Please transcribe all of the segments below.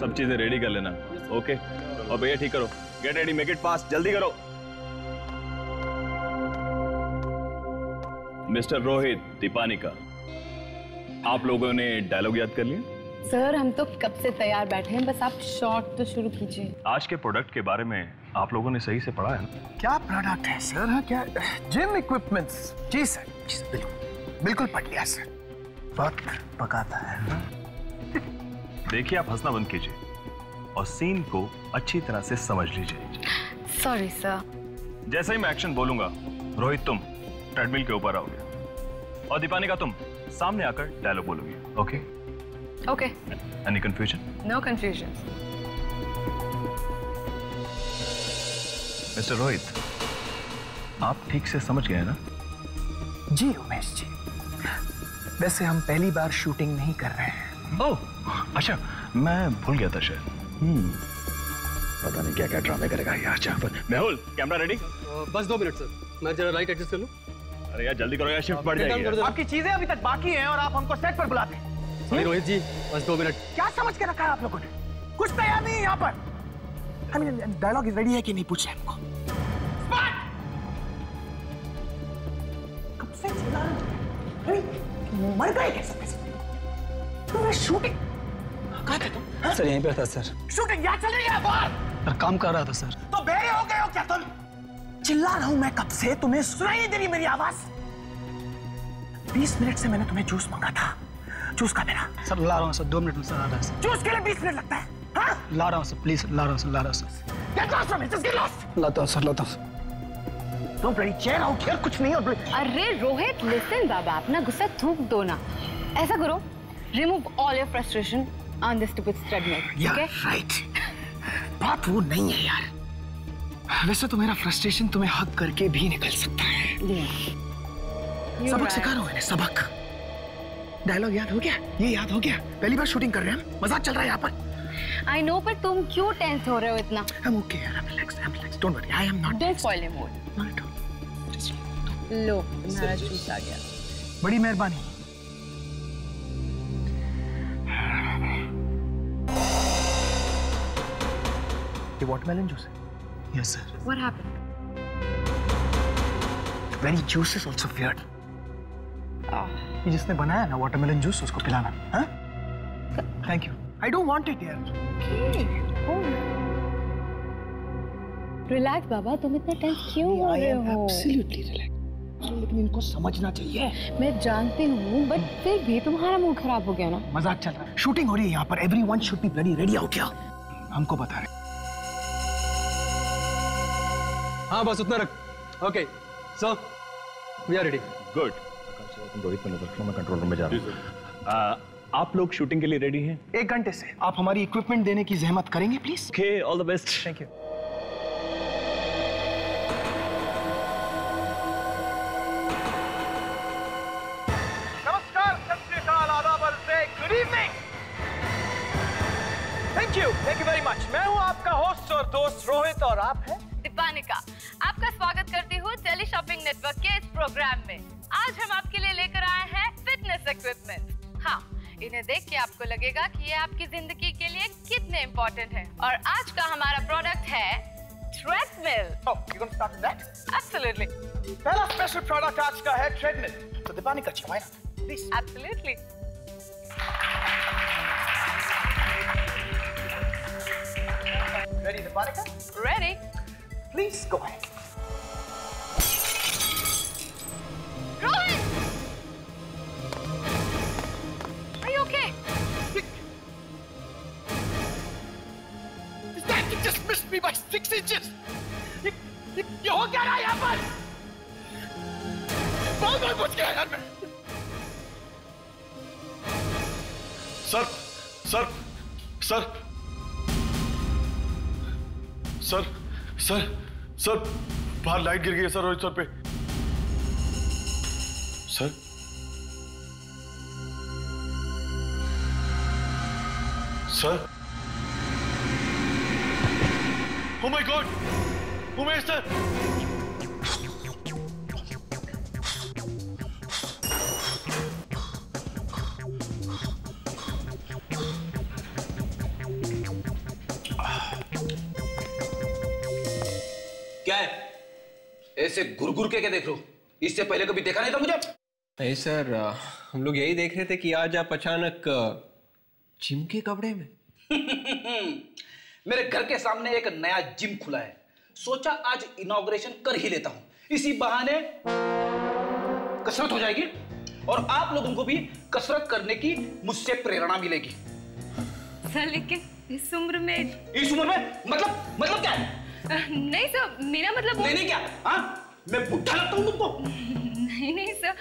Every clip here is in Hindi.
सब चीजें रेडी कर लेना। ओके, और भैया ठीक करो, get ready, make it fast, जल्दी करो। मिस्टर रोहित दीपानिका, आप लोगों ने डायलॉग याद कर लिया? सर हम तो कब से तैयार बैठे हैं, बस आप शॉट तो शुरू कीजिए। आज के प्रोडक्ट के बारे में आप लोगों ने सही से पढ़ा है ना? क्या प्रोडक्ट है सर? हाँ, क्या जिम इक्विपमेंट्स? जी सर, बिल्कुल पढ़ लिया सर। वक्त पकाता है। देखिए, आप हंसना बंद कीजिए और सीन को अच्छी तरह से समझ लीजिए। Sorry sir. जैसे ही मैं एक्शन बोलूंगा, रोहित तुम ट्रेडमिल के ऊपर आओगे और दीपानिका तुम सामने आकर डायलॉग बोलोगी। Okay? Okay. Any confusion? No confusion. Mister Rohit, आप ठीक से समझ गए ना? जी उमेश जी, वैसे हम पहली बार शूटिंग नहीं कर रहे हैं। ओह, अच्छा, मैं भूल गया था शायद। पता नहीं क्या क्या ड्रामे करेगा यार। Mehul, camera ready? बस 2 मिनट सर, मैं जरा लाइट एडजस्ट कर लूं। अरे यार जल्दी करो यार, शिफ्ट बढ़ जाएगी। आपकी चीजें अभी तक बाकी हैं और आप हमको सेट पर बुलाते हैं। सॉरी रोहित जी, बस 2 मिनट। क्या समझ के रखा है आप लोगों ने? कुछ तैयार नहीं है यहाँ पर। डायलॉग रेडी है कि नहीं पूछ रहे हमको। कब से चिल्ला रहे हो? मर गए कैसे कैसे? तुम्हें शूटिंग कहाँ थे तुम? सर यहीं पे था सर। शूटिंग यहाँ चल रही है बाहर? पर काम कर रहा था सर। तो बेरे हो गए हो क्या तुम? चिल्ला रहा हूं मैं कब से, तुम्हें सुनाई नहीं दे रही मेरी आवाज? 20 मिनट से मैंने तुम्हें जूस मांगा था। जूस का मेरा सर ला रहा हूँ सर, 2 मिनट में सर आ रहा है सर। जूस के लिए 20 मिनट लगता है? हाँ? ला रहा हूँ सर, प्लीज ला रहा हूँ सर, ला रहा हूँ sir. Get lost from it, just get lost. लाता हूँ सर, लाता हूँ। Don't bloody chair out here, कुछ नहीं और अरे रोहित लिसन बाबा, अपना गुस्सा थूक दो ना। ऐसा करो, remove all your frustration on this stupid treadmill. Yeah, right. बात वो नहीं है यार। वैसे तो मेरा फ्रस्ट्रेशन तुम्हें हक करके भी निकल सकता है। सबक सिखा रहा हूँ मैंने, सबक। डायलॉग याद हो गया? ये याद हो गया? पहली बार शूटिंग कर रहे हैं हम, मजाक चल रहा है यहाँ पर। I know, पर तुम क्यों टेंस हो रहे हो इतना? I'm okay यार, I'm relaxed. Don't worry, I am not. Don't spoil your mood. Not at all. Just लो, तुम्हारा जूस आ गया। बड़ी मेहरबानी। ये वाटरमेलन जूस है? Yes sir. What happened? Very juice is also weird. Oh. ये जिसने बनाया ना वाटरमेलन जूस, उसको पिलाना, हाँ? Thank you. I don't want it यार। Okay. Oh. Relax बाबा, तुम इतना टेंस क्यों हो रहे हो? Absolutely relaxed. लेकिन इनको समझना चाहिए। मैं जानती हूँ, बट फिर भी तुम्हारा मूड खराब हो गया ना? मजाक चल रहा है। शूटिंग हो रही है यहाँ पर। Everyone should be bloody ready out here. हमको बता रहे। हाँ बस उतना रख। Okay, so we are ready. Good. तुम रोहित में नजर रखो, मैं कंट्रोल रूम में जा रहा हूँ। आप लोग शूटिंग के लिए रेडी हैं? 1 घंटे से। आप हमारी इक्विपमेंट देने की जहमत करेंगे please? Okay, all the best. Thank you. नमस्कार, सत श्री अकाल, आदाब, good evening. Thank you very much. मैं हूँ आपका होस्ट और दोस्त रोहित और आप हैं दीपानिका। आपका स्वागत करती हूँ टेली शॉपिंग नेटवर्क के इस प्रोग्राम में। आज हम आपके लिए लेकर आए हैं फिटनेस इक्विपमेंट। हाँ, इन्हें देख के आपको लगेगा कि ये आपकी जिंदगी के लिए कितने इम्पोर्टेंट हैं। और आज का हमारा प्रोडक्ट है treadmill. Oh, you gonna start with that? Absolutely. पहला स्पेशल प्रोडक्ट आज का है ट्रेडमिल। तो दीपानिका जी, why not? Please. Absolutely. Ready, Dीपानिका? Ready. Please go ahead. Rohit! Are you okay? That thing just missed me by 6 inches. ये हो क्या रहा है यहाँ पर? बहुत बच गया यार मैं। सर बाहर लाइट गिर गई है सर, रोहित सर पे। Sir oh my God, Umesh sir. क्या है? ऐसे घुर के देख रहे हो? इससे पहले कभी देखा नहीं था मुझे? नहीं सर, हम लोग यही देख रहे थे कि आज आप अचानक जिम के कपड़े में। मेरे घर के सामने एक नया जिम खुला है, सोचा आज इनॉग्रेशन कर ही लेता हूं। इसी बहाने कसरत हो जाएगी और आप लोगों को भी कसरत करने की मुझसे प्रेरणा मिलेगी। सर लेकिन इस उम्र में मतलब क्या है? नहीं सर, मेरा मतलब नहीं क्या? हाँ, मैं बुढ़ा लगता हूँ तुमको? नहीं सर,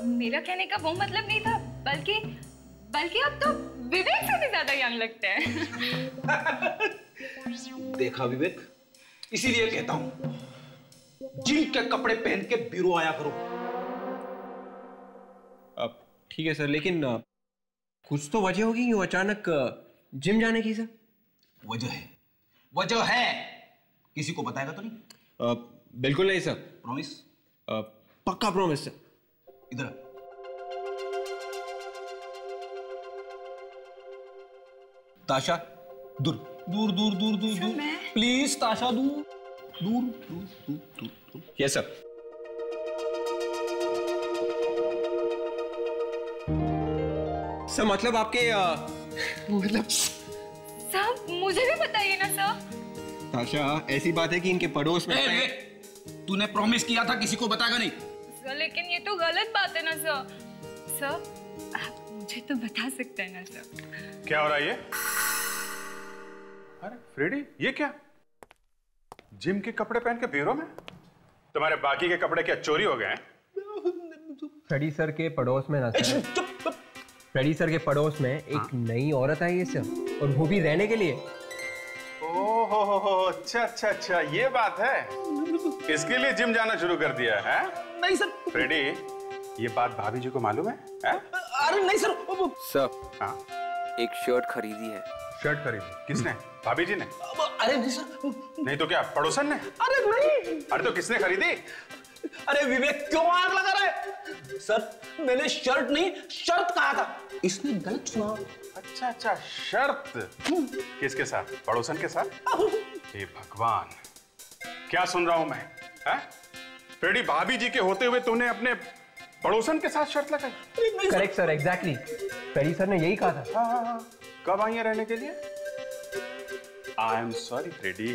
मेरा कहने का वो मतलब नहीं था, बल्कि आप तो विवेक से भी ज्यादा यंग लगते हैं। देखा विवेक, इसीलिए कहता हूं जिम के कपड़े पहन के ब्यूरो आया करो। अब ठीक है सर, लेकिन कुछ तो वजह होगी क्यों अचानक जिम जाने की? सर वजह है, किसी को बताएगा तो नहीं? बिल्कुल नहीं सर। प्रॉमिस? पक्का प्रॉमिस सर। इधर ताशा, दूर प्लीज ताशा, दूर। Yes sir. सर मतलब आपके मतलब सर मुझे भी बताइए ना सर। ताशा, ऐसी बात है कि इनके पड़ोस में तूने प्रॉमिस किया था किसी को बताएगा नहीं। सर लेकिन ये तो गलत बात है ना सर। सर आप मुझे तो बता सकते हैं ना सर। क्या हो रहा है ये? अरे फ्रेडी, ये क्या? जिम के कपड़े पहन के ब्यूरो में? तुम्हारे बाकी के कपड़े क्या चोरी हो गए हैं? फ्रेडी सर के पड़ोस में ना सर, फ्रेडी सर के पड़ोस में एक नई औरत आई है सर, और वो भी रहने के लिए। ओहो, अच्छा, ये बात है। इसके लिए जिम जाना शुरू कर दिया है? नहीं सर। फ्रेडी, ये बात भाभी जी को मालूम है? अरे नहीं सर। सर, हाँ, एक शर्ट खरीदी है। शर्ट खरीदी? किसने? भाभी जी ने? अरे नहीं सर। नहीं तो क्या पड़ोसन ने? अरे नहीं। अरे तो किसने खरीदी? अरे विवेक क्यों आग लगा रहा है? सर मैंने शर्ट नहीं शर्त कहा था, इसने गलत सुना। अच्छा, शर्त। किसके साथ? पड़ोसन के साथ? हे भगवान, क्या सुन रहा हूं मैं? फ्रेडी, भाभी जी के होते हुए तूने अपने पड़ोसन के साथ शर्त लगाई? Correct sir, exactly. Freddy sir ने यही कहा था। हाँ। कब आई है रहने के लिए? I am sorry Freddy.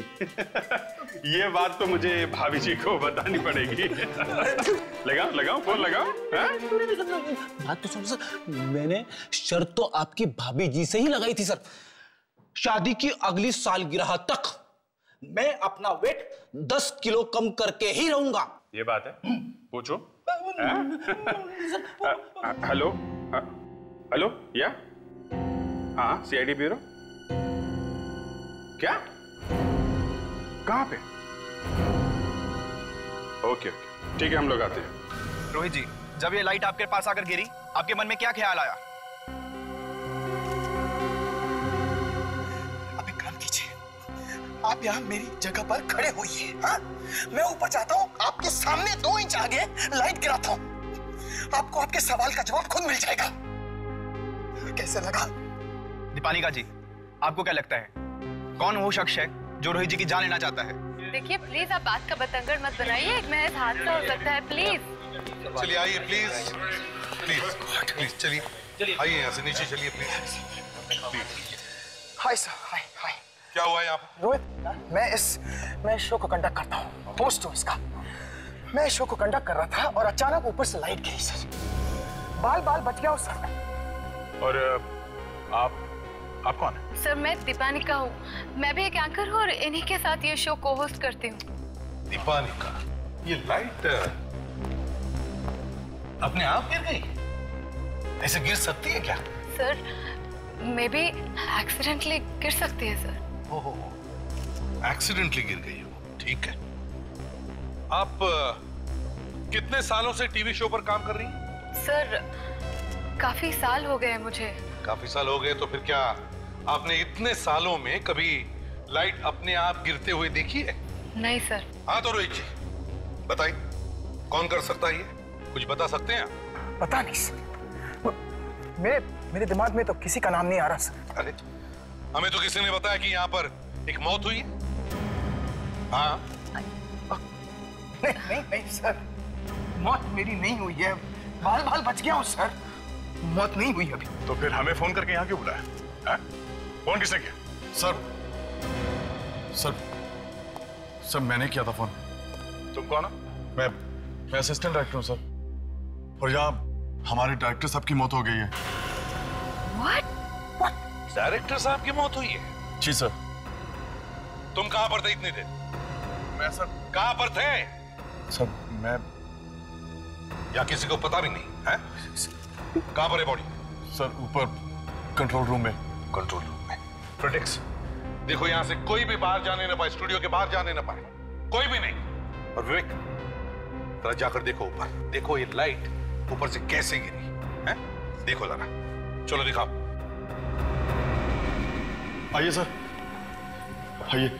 ये बात तो मुझे भाभी जी को बतानी पड़ेगी। लगाओ फोन लगाओ। बात तो सुनो सर, मैंने शर्त तो आपकी भाभी जी से ही लगाई थी सर। शादी की अगली सालगिरह तक मैं अपना वेट 10 किलो कम करके ही रहूंगा। ये बात है? पूछो। हेलो या? हाँ, सीआईडी ब्यूरो। क्या? कहाँ पे? ओके, ठीक है, हम लोग आते हैं। रोहित जी, जब ये लाइट आपके पास आकर गिरी, आपके मन में क्या ख्याल आया? अब एक काम कीजिए, आप यहाँ मेरी जगह पर खड़े होइए। हाँ? मैं ऊपर जाता हूँ, आपके सामने 2 इंच आगे लाइट गिराता हूँ। आपको आपके सवाल का जवाब खुद मिल जाएगा। कैसे लगा? दीपानिका जी, आपको क्या लगता है कौन वो शख्स है जो रोहित जी की जान लेना चाहता है? देखिए प्लीज आप बात का बतंगड़ मत बनाइए, एक महज हादसा हो सकता है। प्लीज चलिए आइए, प्लीज चलिए आइए, यहाँ से नीचे चलिए प्लीज। हाय सर, हाय। क्या हुआ यहाँ पर? रोहित, मैं शो को कंडक्ट करता हूँ, होस्ट हूँ इसका। मैं शो को कंडक्ट कर रहा था और अचानक ऊपर से लाइट गिरी सर। बाल बच गया उस सर। और आप कौन है? सर मैं दीपानिका हूँ, मैं भी एक एंकर हूँ और इन्हीं के साथ ये शो को होस्ट करती हूँ। दीपानिका, ये लाइट अपने आप गिर गई? ऐसे गिर सकती है क्या? सर मे बी एक्सीडेंटली गिर सकती है सर। ओहो, एक्सीडेंटली गिर गई हो, ठीक है। आप कितने सालों से टीवी शो पर काम कर रही हैं? सर काफी साल हो गए मुझे। काफी साल हो गए, तो फिर क्या आपने इतने सालों में कभी लाइट अपने आप गिरते हुए देखी है? नहीं सर। हाँ तो रोहित जी बताइए, कौन कर सकता है ये? कुछ बता सकते हैं आप? पता नहीं सर, मेरे दिमाग में तो किसी का नाम नहीं आ रहा सर। अरे हमें तो किसी ने बताया कि यहाँ पर एक मौत हुई है। हाँ नहीं सर, मौत मेरी नहीं हुई है, बाल बाल बच गया हूँ सर, मौत नहीं हुई अभी। तो फिर हमें फोन करके यहाँ क्यों बुलाया? फोन किसने किया? सर मैंने किया था फोन। तुम कौन हो? मैं असिस्टेंट डायरेक्टर हूँ सर, और यहाँ हमारे डायरेक्टर साहब की मौत हो गई है। What? डायरेक्टर साहब की मौत हुई है? जी सर। तुम कहाँ पर थे इतनी देर? मैं सर कहाँ पर थे? सर मैं या किसी को पता भी नहीं है? कहाँ पर है बॉडी? सर ऊपर कंट्रोल रूम में। कंट्रोल रूम में। प्रोटेक्स देखो, यहाँ से कोई भी बाहर जाने ना पाए, स्टूडियो के बाहर जाने ना पाए, कोई भी नहीं। और विवेक जरा जाकर देखो ऊपर, देखो ये लाइट ऊपर से कैसे गिरी है, देखो जरा, चलो दिखाओ। आइए सर, आइए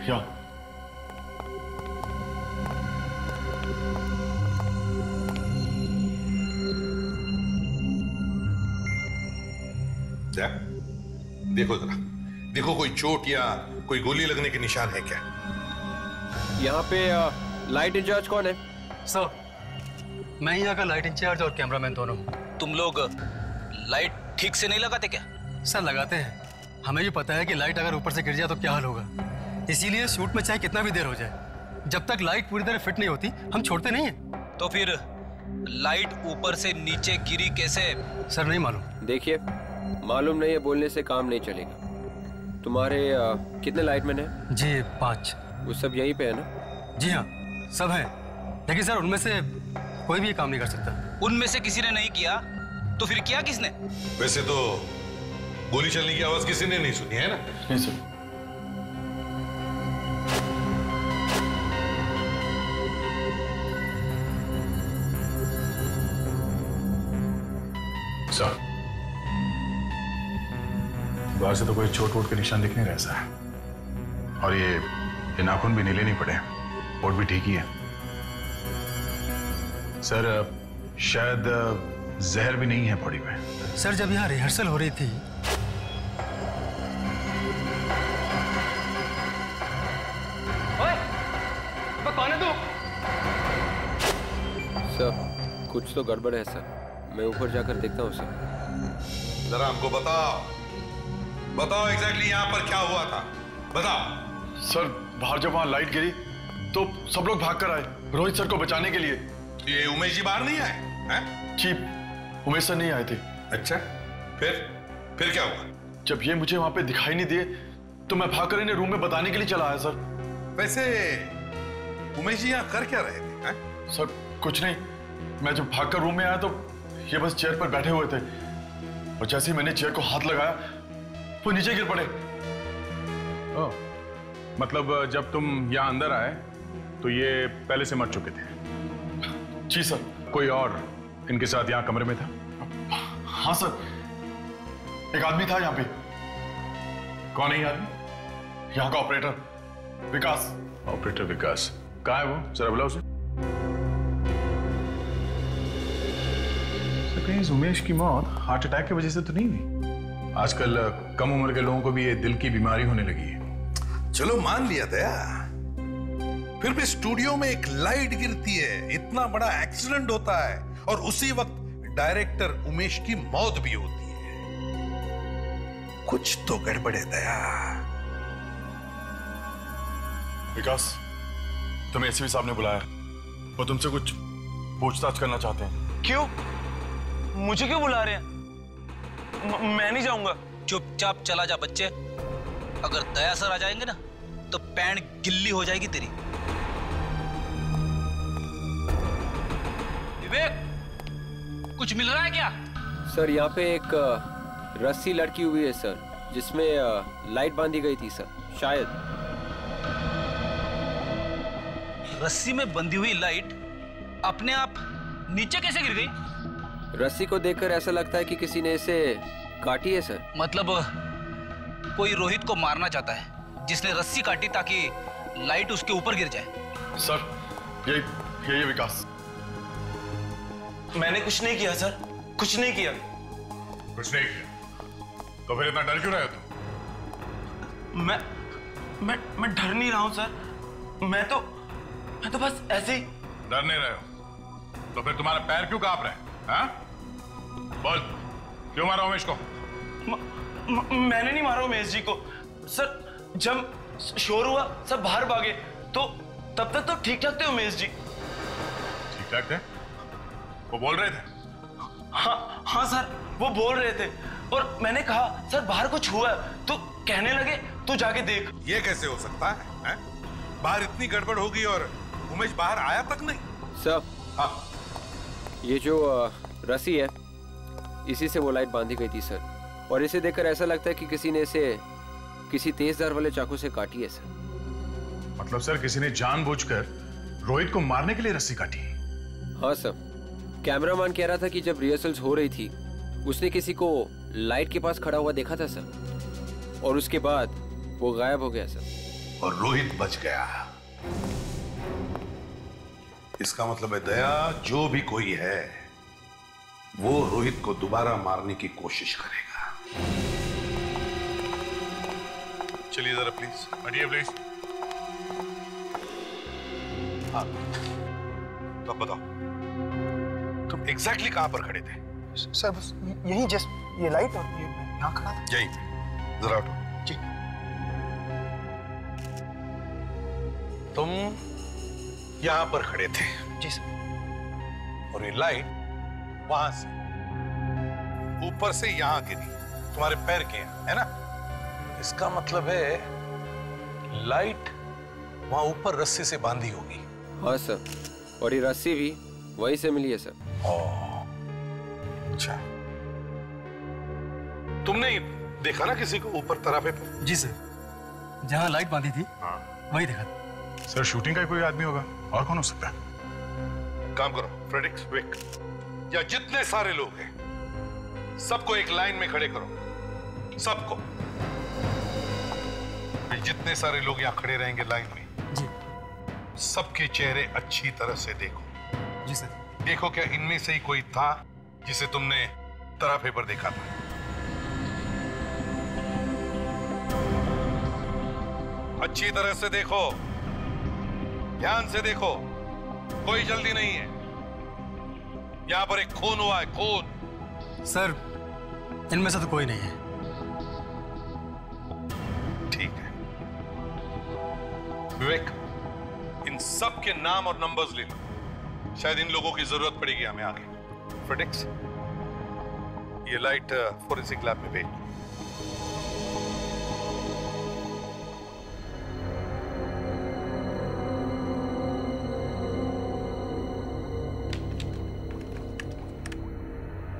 यहाँ। देखो जरा, देखो कोई चोट या कोई गोली लगने के निशान है क्या? यहाँ पे लाइट इंचार्ज कौन है? सर मैं यहाँ का लाइट इंचार्ज और कैमरामैन दोनों हूँ। तुम लोग लाइट ठीक से नहीं लगाते क्या? सर लगाते हैं, हमें भी पता है कि लाइट अगर ऊपर से गिर जाए तो क्या हाल होगा, इसीलिए शूट में चाहे कितना भी देर हो जाए, जब तक लाइट पूरी तरह फिट नहीं होती हम छोड़ते नहीं हैं। तो फिर लाइट ऊपर से नीचे गिरी कैसे? सर नहीं मालूम। देखिए, मालूम नहीं है बोलने से काम नहीं चलेगा। तुम्हारे कितने लाइटमैन हैं? जी 5। वो सब यहीं पे है ना? जी हाँ सब हैं, लेकिन सर उनमें से कोई भी काम नहीं कर सकता। उनमें से किसी ने नहीं किया तो फिर किया किसने? वैसे तो गोली चलने की आवाज किसी ने नहीं सुनी है ना? नहीं सर। सर बाहर से तो कोई चोट वोट के निशान दिख नहीं रहा ऐसा है, और ये नाखून भी नीले नहीं पड़े, और भी ठीक ही है। सर शायद जहर भी नहीं है बॉडी में। सर जब यहाँ रिहर्सल हो रही थी कौन है तू? सर कुछ तो गड़बड़ है सर, मैं ऊपर जाकर देखता हूँ सर। जरा हमको बताओ एग्जैक्टली यहाँ पर क्या हुआ था, बताओ। सर बाहर जब वहां लाइट गिरी तो सब लोग भाग कर आए रोहित सर को बचाने के लिए। तो ये उमेश जी बाहर नहीं आए हैं? जी उमेश सर नहीं आए थे। अच्छा फिर क्या हुआ? जब ये मुझे वहां पे दिखाई नहीं दिए तो मैं भागकर इन्हें रूम में बताने के लिए चला आया सर। वैसे उमेश जी यहाँ कर क्या रहे थे? हैं? सर कुछ नहीं, मैं जब भागकर रूम में आया तो ये बस चेयर पर बैठे हुए थे, और जैसे ही मैंने चेयर को हाथ लगाया वो नीचे गिर पड़े। मतलब जब तुम यहाँ अंदर आए तो ये पहले से मर चुके थे? जी सर। कोई और इनके साथ यहाँ कमरे में था? हाँ सर, एक आदमी था यहाँ पे। कौन है ये आदमी? यहाँ का ऑपरेटर विकास। ऑपरेटर विकास कहाँ है वो? जरा बुलाओ उसे। कहीं इस उमेश की मौत हार्ट अटैक की वजह से तो नहीं हुई? आजकल कम उम्र के लोगों को भी ये दिल की बीमारी होने लगी है। चलो मान लिया दया, फिर भी स्टूडियो में एक लाइट गिरती है, इतना बड़ा एक्सीडेंट होता है, और उसी वक्त डायरेक्टर उमेश की मौत भी होती है। कुछ तो गड़बड़ है दया। विकास, तुम्हें एसपी साहब ने बुलाया, वो तुमसे कुछ पूछताछ करना चाहते हैं। क्यों? मुझे क्यों बुला रहे हैं? मैं नहीं जाऊंगा। चुपचाप चला जा बच्चे, अगर दया सर आ जाएंगे ना तो पैंट गिल्ली हो जाएगी तेरी। विवेक, कुछ मिल रहा है क्या? सर यहाँ पे एक रस्सी लटकी हुई है सर, जिसमें लाइट बांधी गई थी सर, शायद। रस्सी में बंधी हुई लाइट अपने आप नीचे कैसे गिर गई? रस्सी को देखकर ऐसा लगता है कि किसी ने इसे काटी है सर। मतलब कोई रोहित को मारना चाहता है जिसने रस्सी काटी ताकि लाइट उसके ऊपर गिर जाए। सर ये विकास। मैंने कुछ नहीं किया सर, कुछ नहीं किया। कुछ नहीं किया तो फिर इतना डर क्यों रहे तुम? मैं डर नहीं रहा हूं सर, मैं तो मैं तो बस ऐसे ही। डर नहीं रहे हो तो फिर तुम्हारा पैर क्यों कांप रहे हैं? हाँ? बोल, क्यों मारा उमेश को? मैंने नहीं मारा उमेश जी को सर। जब शोर हुआ सब बाहर भागे तो तब तक तो ठीक ठाक थे उमेश जी। ठीक ठाक थे? वो बोल रहे थे? हाँ सर, वो बोल रहे थे और मैंने कहा सर बाहर कुछ हुआ है, तो कहने लगे तू जाके देख। ये कैसे हो सकता है? बाहर इतनी गड़बड़ होगी और उमेश बाहर आया तक नहीं? सर, हाँ, ये जो रस्सी है इसी से वो लाइट बांधी गई थी सर, और इसे देखकर ऐसा लगता है कि किसी ने इसे किसी तेजधार वाले चाकू से काटी है सर। मतलब सर किसी ने जानबूझकर रोहित को मारने के लिए रस्सी काटी? हाँ सर, कैमरामैन कह रहा था कि जब रिहर्सल्स हो रही थी उसने किसी को लाइट के पास खड़ा हुआ देखा था सर, और उसके बाद वो गायब हो गया सर। और रोहित बच गया। इसका मतलब है दया, जो भी कोई है वो रोहित को दोबारा मारने की कोशिश करेगा। चलिए जरा प्लीज, हटिए प्लीज। हाँ, तो बताओ तुम एग्जैक्टली कहां पर खड़े थे? सर बस यही, जस्ट ये लाइट और ये यहाँ खड़ा था। यहीं पे, जरा उठो। जी। तुम यहां पर खड़े थे? जी सर। और ये लाइट वहां से ऊपर से यहां गिरी, तुम्हारे पैर के यहाँ, है ना? इसका मतलब है लाइट वहां ऊपर रस्सी से बांधी होगी। हाँ सर, और ये रस्सी भी वहीं से मिली है सर। अच्छा, तुमने देखा ना किसी को ऊपर तराफे पर? जी सर, जहां लाइट बांधी थी वही देखा। सर शूटिंग का कोई आदमी होगा, और कौन हो सकता है? काम करो फ्रेडरिक्स, विक, या जितने सारे लोग हैं सबको एक लाइन में खड़े करो, सबको। जितने सारे लोग यहाँ खड़े रहेंगे लाइन में जी, सबके चेहरे अच्छी तरह से देखो। जी सर। देखो क्या इनमें से ही कोई था जिसे तुमने तराफे पर देखा था? अच्छी तरह से देखो, ध्यान से देखो, कोई जल्दी नहीं है। यहां पर एक खून हुआ है, खून। सर इनमें से तो कोई नहीं है। ठीक है विवेक, इन सब के नाम और नंबर्स ले लो, शायद इन लोगों की जरूरत पड़ेगी हमें आगे। फ्रेडरिक्स, ये लाइट फोरेंसिक लैब में भेज।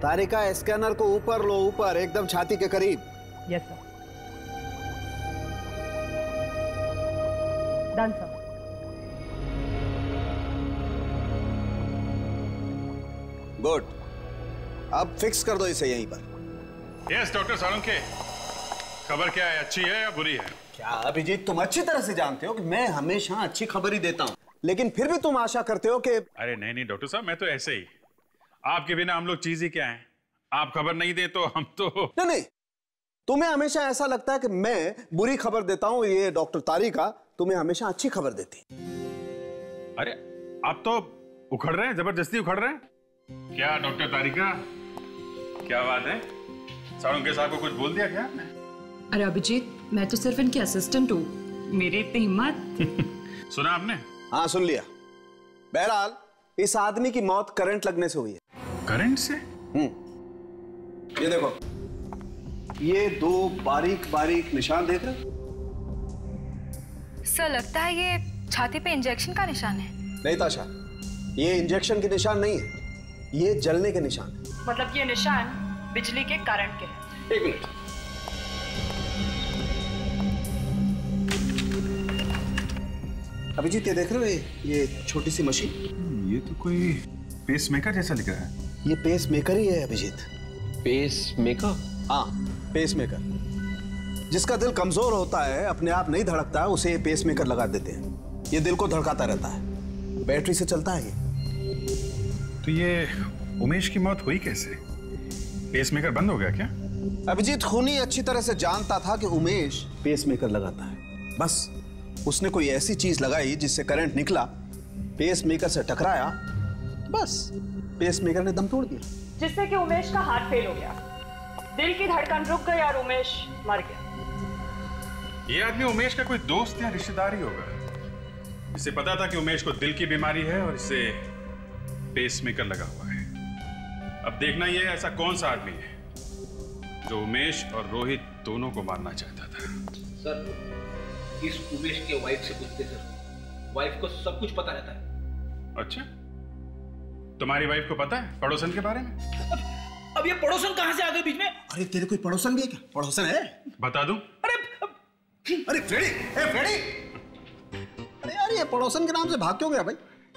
तारिका, स्कैनर को ऊपर लो, ऊपर एकदम छाती के करीब। Yes sir. Done sir. Good, अब फिक्स कर दो इसे यहीं पर। यस डॉक्टर सालुंखे, खबर क्या है, अच्छी है या बुरी है? क्या अभिजीत, तुम अच्छी तरह से जानते हो कि मैं हमेशा अच्छी खबर ही देता हूं, लेकिन फिर भी तुम आशा करते हो कि। अरे नहीं नहीं डॉक्टर साहब, मैं तो ऐसे ही, आपके बिना हम लोग चीज ही क्या है? आप खबर नहीं दे तो हम तो नहीं, तुम्हें हमेशा ऐसा लगता है कि मैं बुरी खबर देता हूं। ये डॉक्टर तारिका तुम्हें हमेशा अच्छी खबर देती। अरे आप तो उखड़ रहे हैं, जबरदस्ती उखड़ रहे हैं। क्या डॉक्टर तारिका, क्या बात है? सालुंखे साहब को कुछ बोल दिया क्या आपने? अरे अभिजीत, मैं तो सिर्फ इनकी असिस्टेंट हूँ, मेरे इतनी हिम्मत। सुना आपने? हाँ सुन लिया। बहरहाल इस आदमी की मौत करंट लगने से हुई है। करंट से? ये देखो, ये दो बारीक बारीक निशान देख रहे? सर लगता है ये छाती पे इंजेक्शन का निशान है। नहीं ताशा, ये इंजेक्शन के निशान नहीं है, ये जलने के निशान है। मतलब ये निशान बिजली के करंट के हैं। एक मिनट, अभिजीत ये देख रहे हो, ये छोटी सी मशीन? ये तो कोई पेस मेकर जैसा लिख रहा है। ये पेस मेकर ही है अभिजीत। Pacemaker? हाँ, पेस मेकर। जिसका दिल कमजोर होता है, अपने आप नहीं धड़कता है, उसे ये पेस मेकर लगा देते हैं। ये दिल को धड़काता रहता है, बैटरी से चलता है ये। तो ये उमेश की मौत हुई कैसे? पेस मेकर बंद हो गया क्या? अभिजीत खूनी अच्छी तरह से जानता था कि उमेश पेस मेकर लगाता है। बस उसने कोई ऐसी चीज लगाई जिससे करंट निकला पेस मेकर से टकराया, बस पेस मेकर ने दम तोड़ दिया, जिससे कि उमेश का हार्ट फेल हो गया, दिल की धड़कन रुक गई और उमेश मर गया। ये आदमी उमेश का कोई दोस्त या रिश्तेदार ही होगा। इसे पता था कि उमेश को दिल की बीमारी है और इसे पेसमेकर लगा हुआ है। अब देखना ये ऐसा कौन सा आदमी है जो उमेश और रोहित दोनों को मारना चाहता था। सर, इस उमेश के वाइफ से पूछते सर, वाइफ को सब कुछ पता रहता है। अच्छा, तुम्हारी वाइफ को पता है पड़ोसन के बारे में? अब ये पड़ोसन कहां से आ गए बीच में? अरे तेरे कोई पड़ोसन भी है क्या? पड़ोसन है? बता दूं? अरे फ्रेडी, फ्रेडी! अरे यार, ये पड़ोसन के नाम से भाग क्यों गया भाई?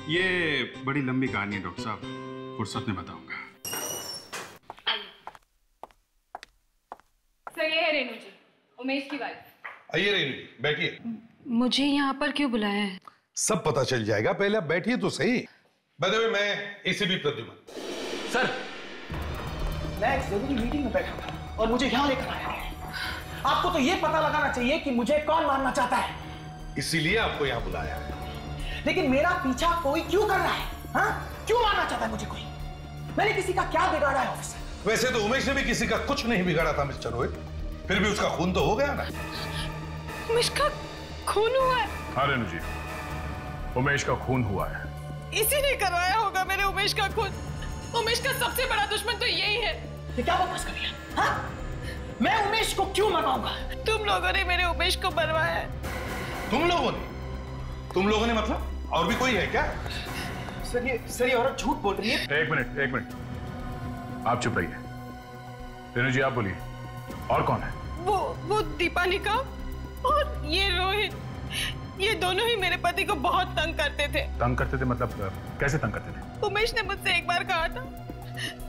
ये बड़ी लंबी कहानी है डॉक्टर साहब, फुर्सत में बताऊंगा। सर, ये है रेनू जी, उमेश की वाइफ। आइए रेनू जी, बैठिए। मुझे यहाँ पर क्यों बुलाया है? सब पता चल जाएगा, पहले आप बैठिए तो सही। बदले मैं एसीपी प्रद्युमन। सर, मैं एक जरूरी मीटिंग में बैठा था और मुझे यहाँ लेकर आया है। आपको तो ये पता लगाना चाहिए कि मुझे कौन मारना चाहता है, इसीलिए आपको यहाँ बुलाया है। लेकिन मेरा पीछा कोई क्यों कर रहा है? हाँ? क्यों मारना चाहता है मुझे कोई? मैंने किसी का क्या बिगाड़ा है ऑफिसर? वैसे तो उमेश ने भी किसी का कुछ नहीं बिगाड़ा था मिस्टर रोहित, फिर भी उसका खून तो हो गया ना। उमेश का खून हुआ है? हाँ रेनू जी, उमेश का खून हुआ है। इसी ने करवाया होगा मेरे उमेश का खून। उमेश का सबसे बड़ा दुश्मन तो यही है। ये क्या बकवास कर रही है? हाँ? मैं उमेश को क्यों मरवाऊंगा? तुम लोगों ने मेरे उमेश को मरवाया है। तुम लोगों ने मतलब? और भी कोई है क्या? सर, ये औरत झूठ बोल रही है। एक मिनट, आप चुप रहिए। रेनू जी आप बोलिए, और कौन है? वो दीपानिका और ये रोहित, ये दोनों ही मेरे पति को बहुत तंग करते थे। तंग करते थे मतलब कैसे तंग करते थे? उमेश ने मुझसे एक बार कहा था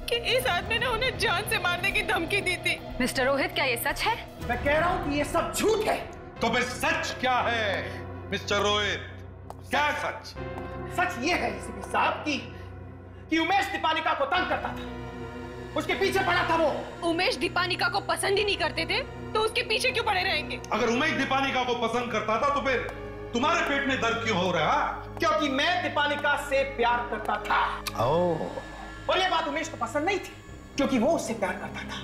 कि इस आदमी ने उन्हें जान से मारने की धमकी दी थी। मिस्टर रोहित, क्या ये सच है? मैं कह रहा हूँ कि ये सब झूठ है। तो फिर सच क्या है मिस्टर रोहित? क्या सच? सच ये है एसीपी साहब कि उमेश दीपानिका को तंग करता था, उसके पीछे पड़ा था वो। उमेश दीपानिका को पसंद ही नहीं करते थे तो उसके पीछे क्यों पड़े रहेंगे? अगर उमेश दीपानिका को पसंद करता था तो फिर तुम्हारे पेट में दर्द क्यों हो रहा? क्योंकि मैं दीपानिका से प्यार करता था। और ये बात उमेश को पसंद नहीं थी, क्योंकि वो उससे प्यार करता था,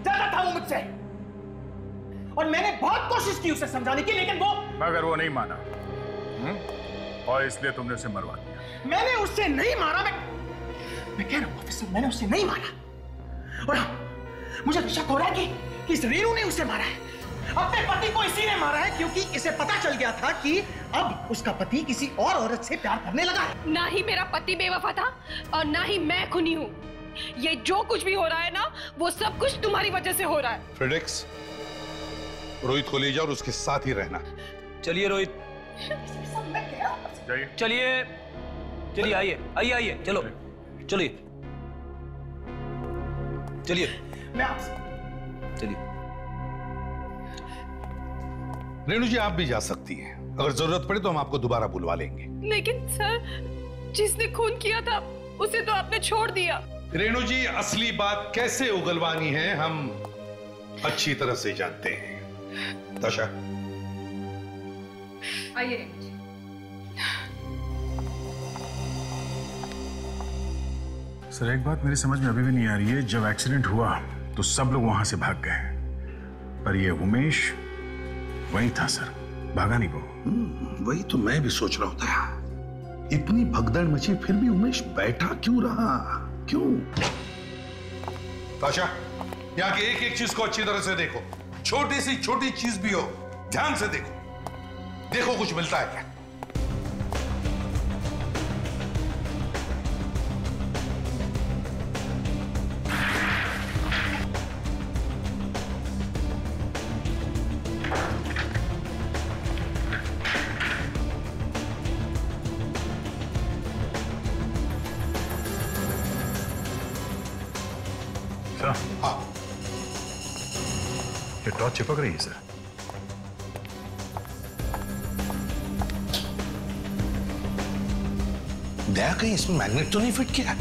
ज्यादा था वो मुझसे। और मैंने बहुत कोशिश की उसे समझाने की, लेकिन मगर वो नहीं माना। और इसलिए तुमने उसे मरवा दिया। मैंने उससे नहीं मारा। मैं कह रहा हूं ऑफिसर, मैंने उससे नहीं मारा। और मुझे तो शक हो रहा है कि इस रेनू ने उसे मारा है। अपने पति को इसी ने मारा है क्योंकि इसे पता चल गया था कि अब उसका पति किसी और औरत से प्यार करने लगा है। ना ही मेरा पति बेवफा था और ना ही मैं खूनी हूँ। ये जो कुछ भी हो रहा है ना, वो सब कुछ तुम्हारी वजह से हो रहा है। फ्रेडेक्स, रोहित को ले जाओ और उसके साथ ही रहना। चलिए रोहित, चलिए आइए, चलो चलिए मैं आपसे। चलिए रेणु जी, आप भी जा सकती हैं। अगर जरूरत पड़े तो हम आपको दोबारा बुलवा लेंगे। लेकिन सर, जिसने खून किया था उसे तो आपने छोड़ दिया। रेणु जी, असली बात कैसे उगलवानी है हम अच्छी तरह से जानते हैं। ताशा, आइए रेणु जी। सर, एक बात मेरी समझ में अभी भी नहीं आ रही है। जब एक्सीडेंट हुआ तो सब लोग वहां से भाग गए, पर ये उमेश वही था सर, भागा नहीं वो। वही तो मैं भी सोच रहा था। इतनी भगदड़ मची फिर भी उमेश बैठा क्यों रहा? क्यों? ताशा, यहाँ की एक एक चीज को अच्छी तरह से देखो। छोटी सी छोटी चीज भी हो, ध्यान से देखो कुछ मिलता है क्या। हाँ, ये टॉर्च चिपक रही है सर। दया, कहीं इसमें मैग्नेट तो नहीं फिट किया?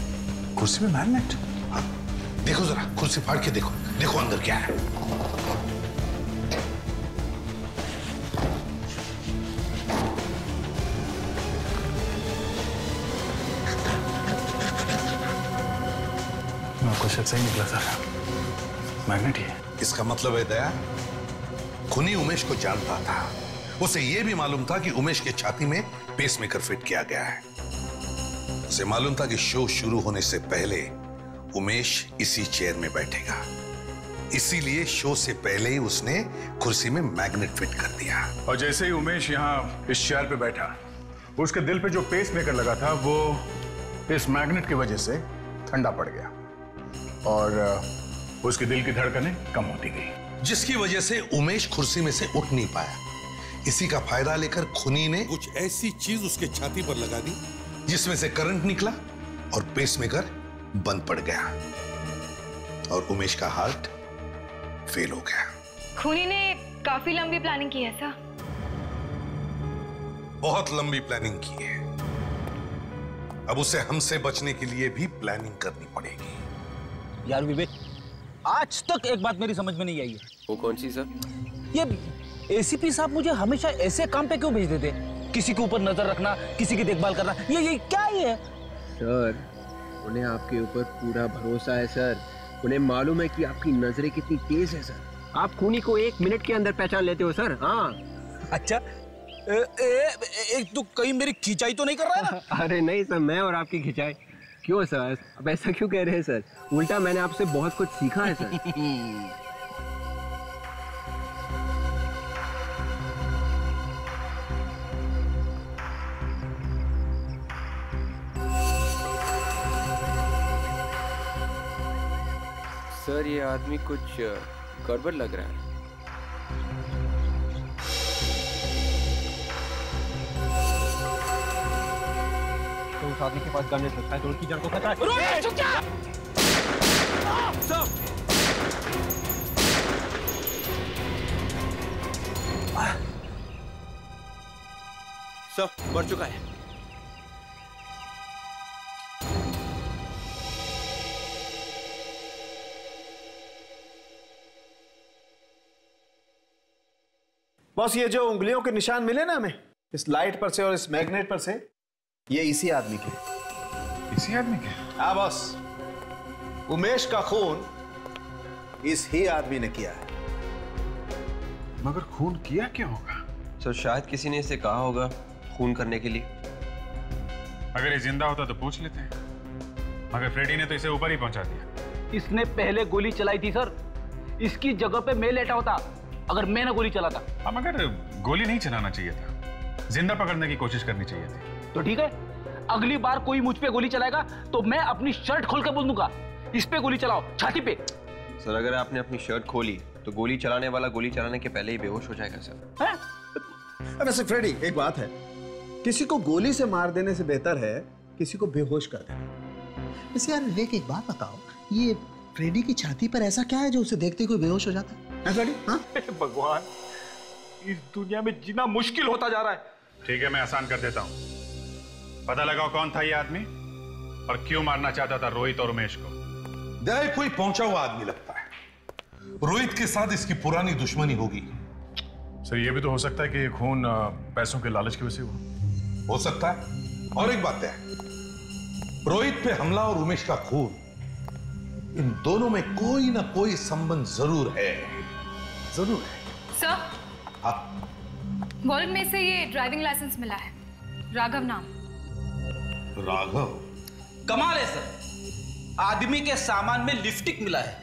कुर्सी में मैग्नेट? हाँ, देखो जरा, कुर्सी फाड़ के देखो अंदर क्या है। आपको शक सही निकला सर, मैग्नेट ही है। इसका मतलब है दया, खूनी उमेश को जानता था। उसे यह भी मालूम था कि उमेश के छाती में पेसमेकर फिट किया गया है। उसे मालूम था कि शो शुरू होने से पहले उमेश इसी चेयर में बैठेगा, इसीलिए शो से पहले ही उसने कुर्सी में मैग्नेट फिट कर दिया। और जैसे ही उमेश यहाँ इस चेयर पे बैठा, उसके दिल पे जो पेसमेकर लगा था वो इस मैग्नेट की वजह से ठंडा पड़ गया और उसके दिल की धड़कनें कम होती गई, जिसकी वजह से उमेश कुर्सी में से उठ नहीं पाया। इसी का फायदा लेकर खूनी ने कुछ ऐसी चीज उसके छाती पर लगा दी जिसमें से करंट निकला और पेसमेकर बंद पड़ गया और उमेश का हार्ट फेल हो गया। खूनी ने काफी लंबी प्लानिंग की है सर। बहुत लंबी प्लानिंग की है। अब उसे हमसे बचने के लिए भी प्लानिंग करनी पड़ेगी। यार विवेक, आज तक एक बात मेरी समझ में नहीं आई है। वो कौन सी सर? ये एसीपी साहब मुझे हमेशा ऐसे काम पे क्यों भेज देते? किसी के ऊपर नजर रखना, किसी की देखभाल करना, ये क्या है? सर, उन्हें आपके ऊपर पूरा भरोसा है सर। उन्हें मालूम है कि आपकी नजरें कितनी तेज है सर। आप खूनी को 1 मिनट के अंदर पहचान लेते हो सर। हाँ। अच्छा, एक तो कहीं मेरी खिंचाई तो नहीं कर रहा है ना? अरे नहीं सर, मैं और आपकी खिंचाई क्यों सर? अब ऐसा क्यों कह रहे हैं सर? उल्टा मैंने आपसे बहुत कुछ सीखा है सर। सर, ये आदमी कुछ गड़बड़ लग रहा है। तो उस आदमी के पास गन है, सकता है तो उसकी जड़ को खतरा है। सर, मर चुका है। बॉस, ये जो उंगलियों के निशान मिले ना हमें, इस लाइट पर से और इस मैग्नेट पर से, ये इसी आदमी के। इसी आदमी के? हाँ बॉस, उमेश का खून इस ही आदमी ने किया है। मगर खून किया क्या होगा? सर, शायद किसी ने इसे कहा होगा खून करने के लिए। अगर ये जिंदा होता तो पूछ लेते हैं, मगर फ्रेडी ने तो इसे ऊपर ही पहुंचा दिया। इसने पहले गोली चलाई थी सर। इसकी जगह पे मैं लेटा होता अगर मैं ना गोली चलाता। हाँ, मगर गोली नहीं चलाना चाहिए था, जिंदा पकड़ने की कोशिश करनी चाहिए थी। तो ठीक है, अगली बार कोई मुझ पे गोली चलाएगा तो मैं अपनी शर्ट खोल के बोल दूंगा, इस पे गोली चलाओ, छाती पे। सर, अगर आपने अपनी शर्ट खोली तो गोली चलाने वाला गोली चलाने के पहले ही बेहोश हो जाएगा सर। वैसे फ्रेडी, एक बात है, किसी को गोली से मार देने से बेहतर है किसी को बेहोश कर देना। वैसे यार विवेक, एक बात बताओ, ये फ्रेडी की छाती पर ऐसा क्या है जो उसे देखते कोई बेहोश हो जाता है? हाँ? भगवान, इस दुनिया में जीना मुश्किल होता जा रहा है। ठीक है, मैं आसान कर देता हूं। पता लगाओ कौन था ये आदमी और क्यों मारना चाहता था रोहित और उमेश को। दया कोई पहुंचा हुआ आदमी लगता है। रोहित के साथ इसकी पुरानी दुश्मनी होगी। सर, ये भी तो हो सकता है कि खून पैसों के लालच की वजह से हो सकता है। और एक बात है, रोहित पे हमला और उमेश का खून, इन दोनों में कोई ना कोई संबंध जरूर है। जरूर है। सर, आप वॉलेट में से ये ड्राइविंग लाइसेंस मिला है, राघव नाम। राघव? कमाल है सर, आदमी के सामान में लिपस्टिक मिला है।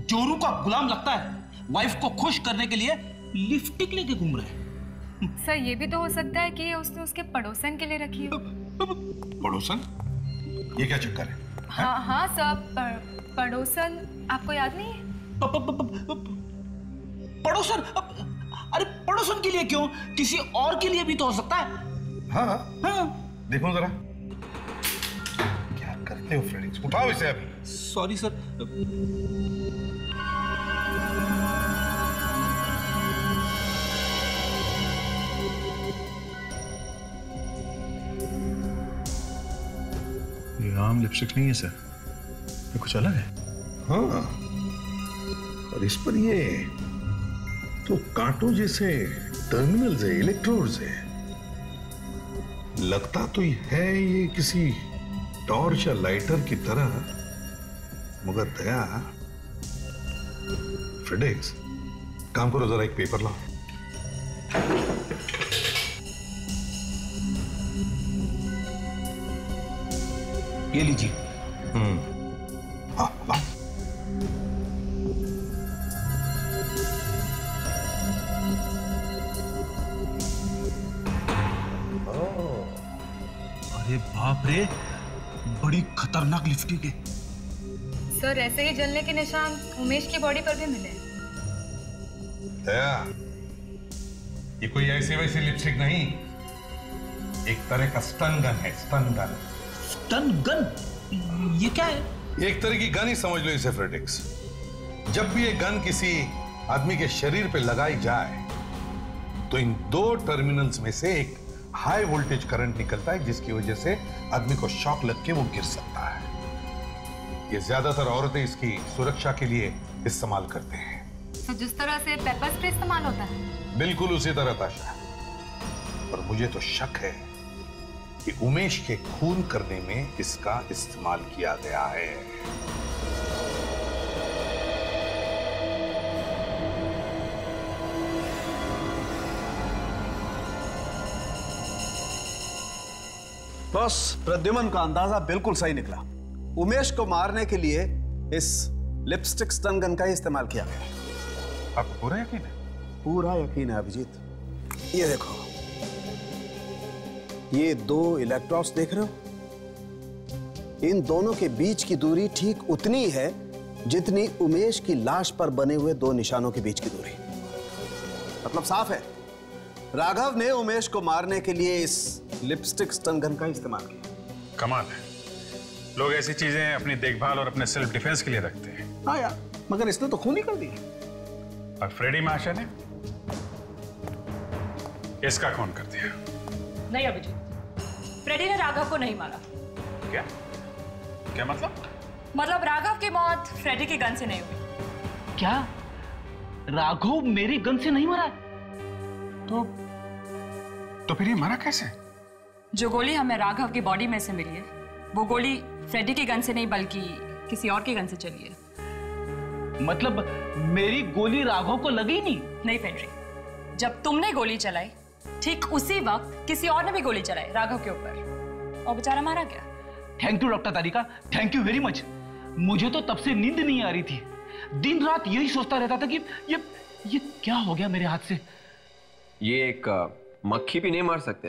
जोरू का गुलाम लगता है, वाइफ को खुश करने के लिए लिपस्टिक लेके घूम रहे हैं। सर, ये भी तो हो सकता है कि ये उसने उसके पड़ोसन के लिए रखी हो। पड़ोसन? ये क्या चक्कर है? हाँ सर, पड़ोसन आपको याद नहीं है? पड़ोसन? अरे पड़ोसन के लिए क्यों, किसी और के लिए भी तो हो सकता है। हाँ हाँ, देखो जरा क्या करते हो फ्रेंड्स। उठाओ इसे अभी। Sorry sir. ये आम लिपस्टिक नहीं है सर, ये कुछ अलग है। हाँ, और इस पर ये तो कांटों जैसे टर्मिनल्स है, इलेक्ट्रोड्स है। लगता तो है ये किसी टॉर्च या लाइटर की तरह, मगर दया, फ्रेडेक्स, काम करो जरा, एक पेपर लाओ। ये लीजिए। हाँ, हाँ। अरे बाप रे, बड़ी खतरनाक लिपस्टिक है। सर ऐसे ही जलने के निशान उमेश की बॉडी पर भी मिले। दया, ये कोई ऐसी वैसी लिपस्टिक नहीं, एक तरह का स्टन गन है। Stun gun. Stun gun? ये क्या है? एक तरह की गन ही समझ लो इसे फ्रेडेक्स। जब भी ये गन किसी आदमी के शरीर पे लगाई जाए तो इन दो टर्मिनल्स में से एक हाई वोल्टेज करंट निकलता है, जिसकी वजह से आदमी को शॉक लग के वो गिर सकता है। ये ज्यादातर औरतें इसकी सुरक्षा के लिए इस्तेमाल करते हैं। तो जिस तरह से पेपर स्प्रे इस्तेमाल होता है? बिल्कुल उसी तरह ताशा। और मुझे तो शक है कि उमेश के खून करने में इसका इस्तेमाल किया गया है। बॉस, प्रद्युमन का अंदाजा बिल्कुल सही निकला। उमेश को मारने के लिए इस लिपस्टिक स्टन गन का ही इस्तेमाल किया गया। आपको पूरा यकीन है? पूरा यकीन है अभिजीत। ये देखो, ये दो इलेक्ट्रोड्स देख रहे हो? इन दोनों के बीच की दूरी ठीक उतनी है जितनी उमेश की लाश पर बने हुए दो निशानों के बीच की दूरी। मतलब साफ है, राघव ने उमेश को मारने के लिए इस लिपस्टिक स्टन गन का इस्तेमाल किया। कमाल है, लोग ऐसी चीजें अपनी देखभाल और अपने सेल्फ डिफेंस के लिए रखते हैं। हाँ यार, मगर इसने तो खून ही कर दिया। और फ्रेडी महाशय ने इसका खून कर दिया। नहीं अभिजीत, फ्रेडी ने राघव को नहीं मारा। क्या क्या मतलब? मतलब राघव की मौत फ्रेडी की गन से नहीं हुई। क्या राघव मेरी गन से नहीं मरा? तो फिर ये मरा कैसे? जो गोली हमें राघव की बॉडी में से मिली है, वो गोली फ्रेडी की गन से नहीं बल्कि किसी और की गन से चली है। मतलब मेरी गोली राघव को लगी नहीं? नहीं फेड्री, जब तुमने गोली चलाई ठीक उसी वक्त किसी और ने भी गोली चलाई राघव के ऊपर, और बेचारा मारा गया। Thank you doctor Tarika, thank you very much. मुझे तो तब से नींद नहीं आ रही थी, दिन रात यही सोचता रहता था कि ये क्या हो गया मेरे हाथ से। ये एक मक्खी भी नहीं मार सकते।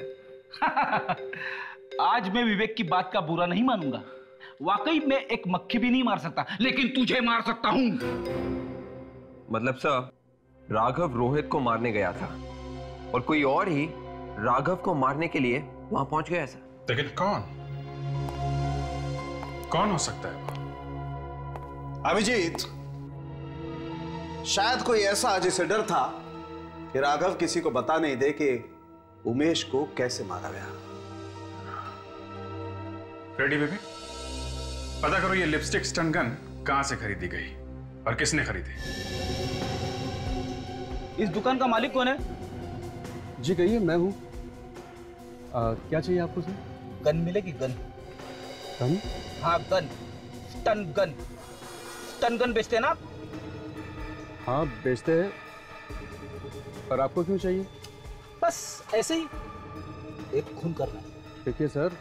आज मैं विवेक की बात का बुरा नहीं मानूंगा। वाकई मैं एक मक्खी भी नहीं मार सकता, लेकिन तुझे मार सकता हूं। मतलब सर, राघव रोहित को मारने गया था और कोई और ही राघव को मारने के लिए वहां पहुंच गया सर। लेकिन कौन हो सकता है? अभिजीत, शायद कोई ऐसा जिसे डर था कि राघव किसी को बता नहीं दे कि उमेश को कैसे मारा गया। फ्रेडी बेबी, पता करो ये लिपस्टिक स्टन गन कहां से खरीदी गई और किसने खरीदी। इस दुकान का मालिक कौन है? जी कहिए, मैं हूं। क्या चाहिए आपको सर? गन मिलेगी? गन? गन? हाँ gun, stun gun. Stun gun बेचते हैं ना आप? हाँ बेचते हैं। और आपको क्यों चाहिए? बस ऐसे ही एक खून करना है। देखिए सर,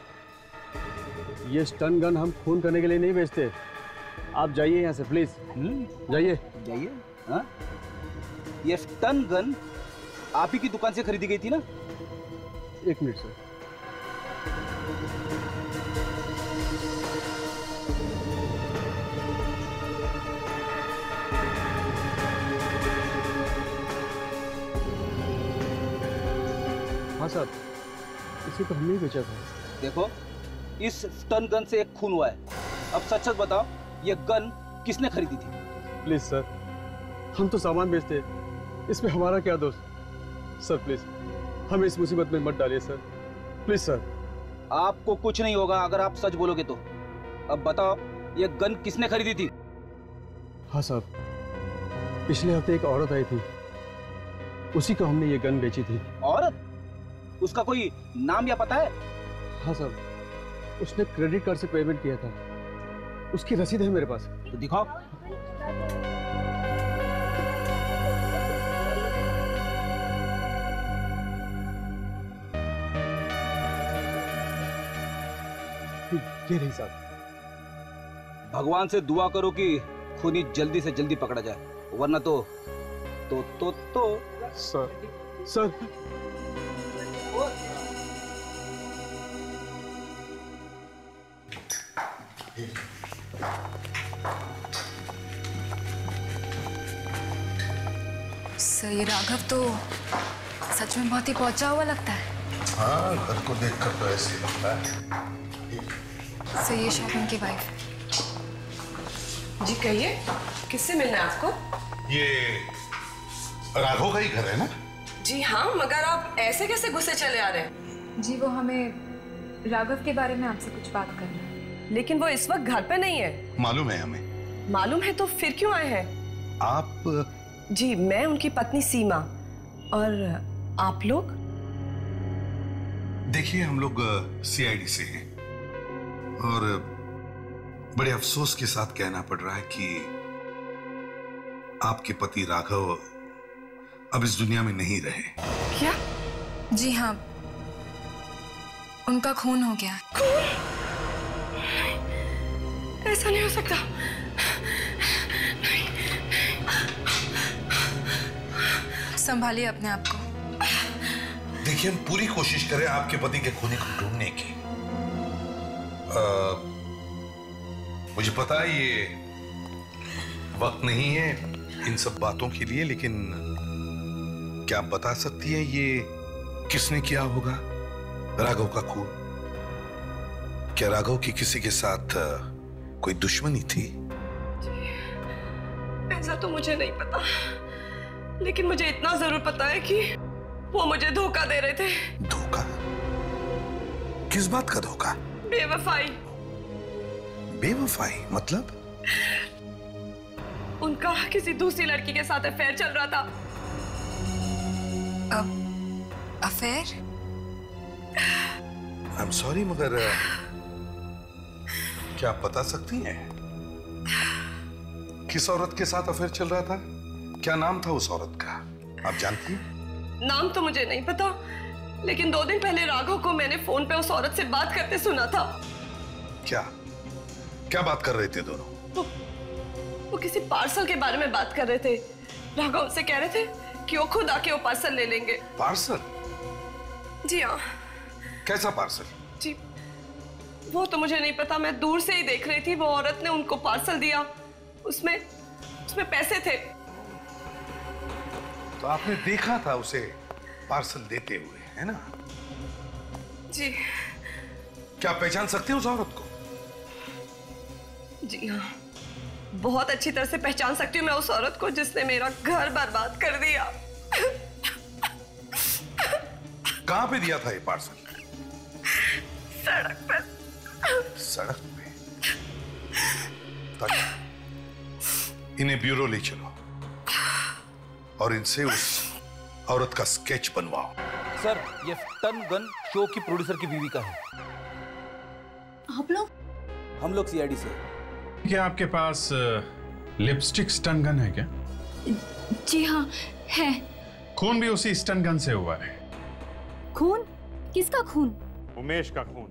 ये स्टन गन हम खून करने के लिए नहीं बेचते। आप जाइए यहाँ से प्लीज। जाइए जाइए। हाँ, ये स्टन गन आप ही की दुकान से खरीदी गई थी ना? एक मिनट सर। हाँ साहब, इसे तो हमने ही बेचा था। देखो, इस स्टन गन से एक खून हुआ है। अब सच सच बताओ, ये गन किसने खरीदी थी? प्लीज सर, हम तो सामान बेचते हैं, इसमें हमारा क्या दोष? सर प्लीज हमें इस मुसीबत में मत डालिए सर, प्लीज सर। आपको कुछ नहीं होगा अगर आप सच बोलोगे तो। अब बताओ, ये गन किसने खरीदी थी? हाँ साहब, पिछले हफ्ते एक औरत आई थी, उसी को हमने ये गन बेची थी। औरत? उसका कोई नाम या पता है? हाँ साहब, उसने क्रेडिट कार्ड से पेमेंट किया था। उसकी रसीद है मेरे पास। तो दिखाओ। ये रही साहब। भगवान से दुआ करो कि खूनी जल्दी से जल्दी पकड़ा जाए, वरना तो सर ये राघव तो सच में बहुत ही पहुंचा हुआ लगता है। हाँ, घर को देखकर तो ऐसे ही लगता है। सो ये शॉपिंग की वाइफ। जी कहिए, किससे मिलना है आपको? ये राघव का ही घर है ना? जी हाँ, मगर आप ऐसे कैसे गुस्से चले आ रहे हैं? जी वो हमें राघव के बारे में आपसे कुछ बात करना है। लेकिन वो इस वक्त घर पे नहीं है। मालूम है हमें। मालूम है तो फिर क्यों आए हैं? आप? जी मैं उनकी पत्नी सीमा। और आप लोग? देखिए हम लोग सीआईडी से हैं और बड़े अफसोस के साथ कहना पड़ रहा है कि आपके पति राघव अब इस दुनिया में नहीं रहे। क्या? जी हाँ, उनका खून हो गया। खून? ऐसा नहीं हो सकता। संभालिए अपने आप को। देखिए हम पूरी कोशिश करें आपके पति के खूनी को ढूंढने की। मुझे पता है ये वक्त नहीं है इन सब बातों के लिए, लेकिन क्या आप बता सकती है ये किसने किया होगा राघव का खून? क्या राघव की किसी के साथ कोई दुश्मनी थी? ऐसा तो मुझे नहीं पता, लेकिन मुझे इतना जरूर पता है कि वो मुझे धोखा दे रहे थे। धोखा? किस बात का धोखा? बेवफाई। बेवफाई मतलब? उनका किसी दूसरी लड़की के साथ अफेयर चल रहा था। अफेयर? आई एम सॉरी मगर क्या आप बता सकती हैं किस औरत के साथ अफेयर चल रहा था? क्या नाम था उस औरत का, आप जानती हैं? नाम तो मुझे नहीं पता, लेकिन 2 दिन पहले राघव को मैंने फोन पे उस औरत से बात करते सुना था। क्या बात कर रहे थे दोनों? वो किसी पार्सल के बारे में बात कर रहे थे। राघव उनसे कह रहे थे कि वो खुद आके वो पार्सल ले लेंगे। पार्सल? जी हाँ। कैसा पार्सल? जी वो तो मुझे नहीं पता, मैं दूर से ही देख रही थी। वो औरत ने उनको पार्सल दिया, उसमें पैसे थे। तो आपने देखा था उसे पार्सल देते हुए, है ना? जी। क्या पहचान सकते हैं उस औरत को? जी हाँ, बहुत अच्छी तरह से पहचान सकती हूँ मैं उस औरत को जिसने मेरा घर बर्बाद कर दिया। कहाँ पे दिया था ये पार्सल? सड़क पे। सड़क पे? इन्हें ब्यूरो ले चलो और इनसे उस औरत का स्केच बनवाओ। सर ये टन गन शो की प्रोड्यूसर की बीवी का है। आप लोग? हम लोग सीआईडी से। क्या आपके पास लिपस्टिक स्टन गन है क्या? जी हाँ है। खून भी उसी स्टन गन से हुआ है। खून? किसका खून? उमेश का खून।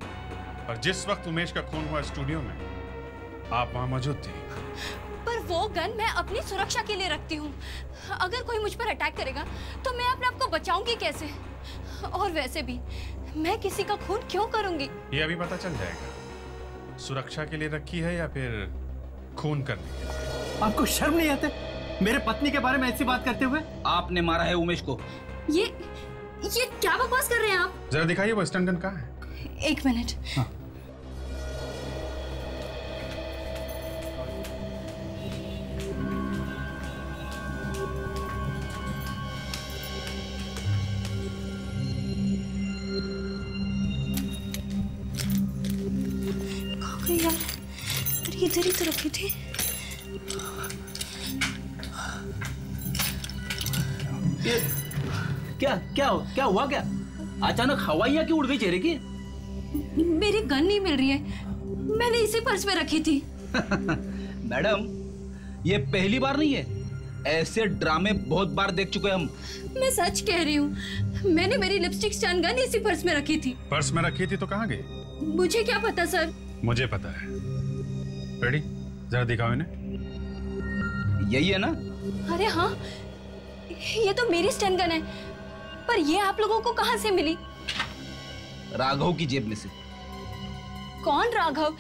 और जिस वक्त उमेश का खून हुआ स्टूडियो में आप वहां मौजूद थी। पर वो गन मैं अपनी सुरक्षा के लिए रखती हूँ। अगर कोई मुझ पर अटैक करेगा तो मैं अपने आप को बचाऊंगी कैसे? और वैसे भी मैं किसी का खून क्यों करूंगी? ये अभी पता चल जाएगा। सुरक्षा के लिए रखी है या फिर खून करने के लिए। आपको शर्म नहीं आते मेरे पत्नी के बारे में ऐसी बात करते हुए? आपने मारा है उमेश को। ये क्या बकवास कर रहे हैं आप? जरा दिखाइए वो स्टन गन कहाँ है? 1 मिनट। हाँ। यार, इधर ही तो रखी थी। क्या हुआ? क्या अचानक हवाइयाँ क्यों उड़ गई चेहरे की? मेरी गन नहीं मिल रही है, मैंने इसी पर्स में रखी थी। मैडम, ये पहली बार नहीं है, ऐसे ड्रामे बहुत बार देख चुके हम। मैं सच कह रही हूँ, मैंने मेरी लिपस्टिक स्टन गन इसी पर्स में रखी थी। पर्स में रखी थी तो कहाँ गई? मुझे क्या पता सर। मुझे पता है। रेडी, जरा दिखाओ इन्हें। यही है ना? अरे हाँ, ये तो मेरी स्टन गन है, पर ये आप लोगों को कहाँ से मिली? राघव की जेब में से। कौन राघव?